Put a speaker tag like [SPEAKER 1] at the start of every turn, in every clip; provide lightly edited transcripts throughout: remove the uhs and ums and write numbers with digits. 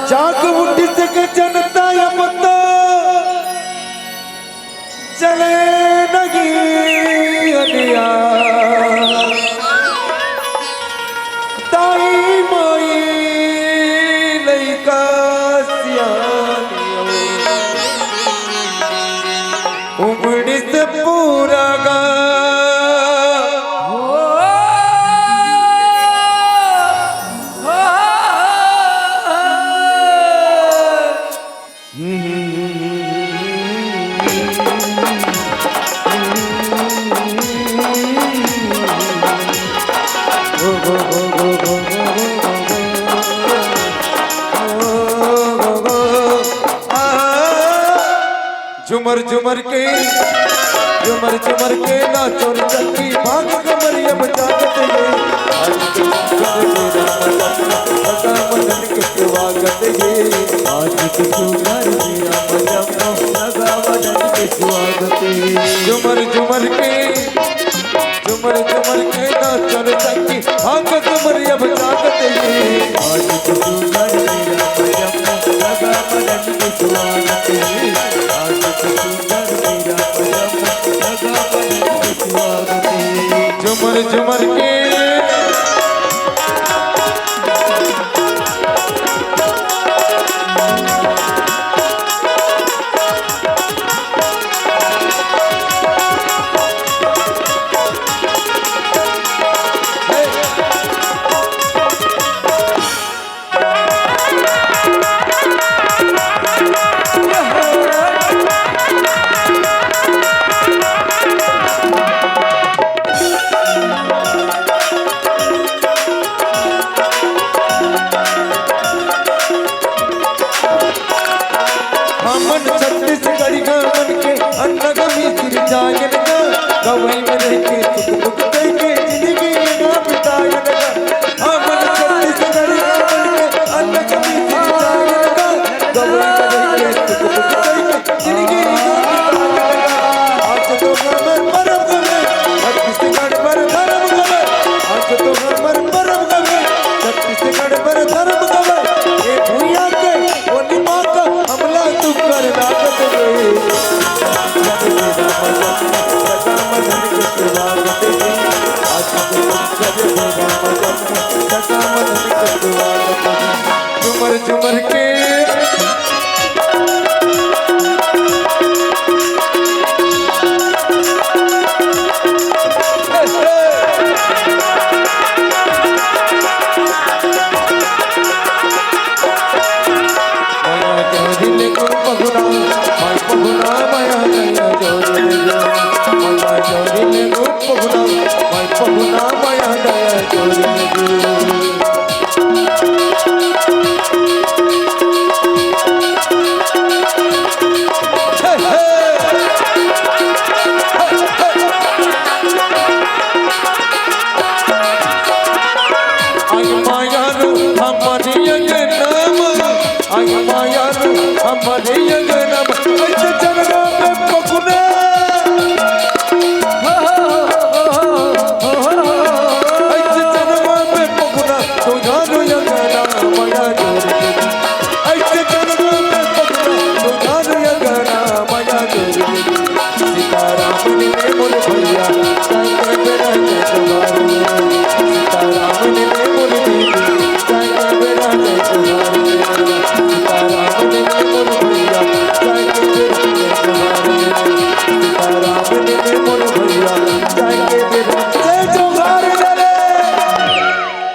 [SPEAKER 1] जाग उठ सके जनता अब तो चले नहीं अनिया ताई माई लइका सियानियो उमड़ी से पूरा गा झुमर झुमर के नाचो चंदी भाग कमरिया बजाते ये आज के मदन के स्वागत ये आज के सुंदर मेरा मजम लगा मदन के स्वागत झुमर झुमर के नाचो चंदी भाग कमरिया बजाते ये आज के सुंदर मेरा मजम लगा मदन के स्वागत आज के सुंदर मेरा मजम लगा मदन के स्वागत झुमर झुमर के छत्तीसगढ़ी गमन के अन्ना गमी सिर जायन का गवई में रह के सुख दुख दे के जिंदगी ना बितायन का हमन छत्तीसगढ़ी गमन के अन्ना गमी सिर जायन का गवई में रह के सुख दुख दे के जिंदगी ना बितायन का आज तो हमर परम गवे छत्तीसगढ़ पर धर्म गवे आज तो हमर परम गवे छत्तीसगढ़ पर धर्म गवे ये भूया के ओनी मां का हमला तू कर नागत झुमर झुमर के पहुना माया दया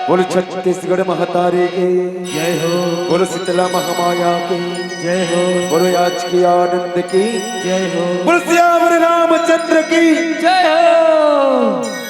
[SPEAKER 1] बोलो छत्तीसगढ़ महातारे के
[SPEAKER 2] जय हो,
[SPEAKER 1] बोलो शीतला महामाया के
[SPEAKER 2] जय हो,
[SPEAKER 1] बोलो आज की आनंद की
[SPEAKER 2] जय हो,
[SPEAKER 1] बोलो श्याम रामचंद्र की
[SPEAKER 2] जय हो।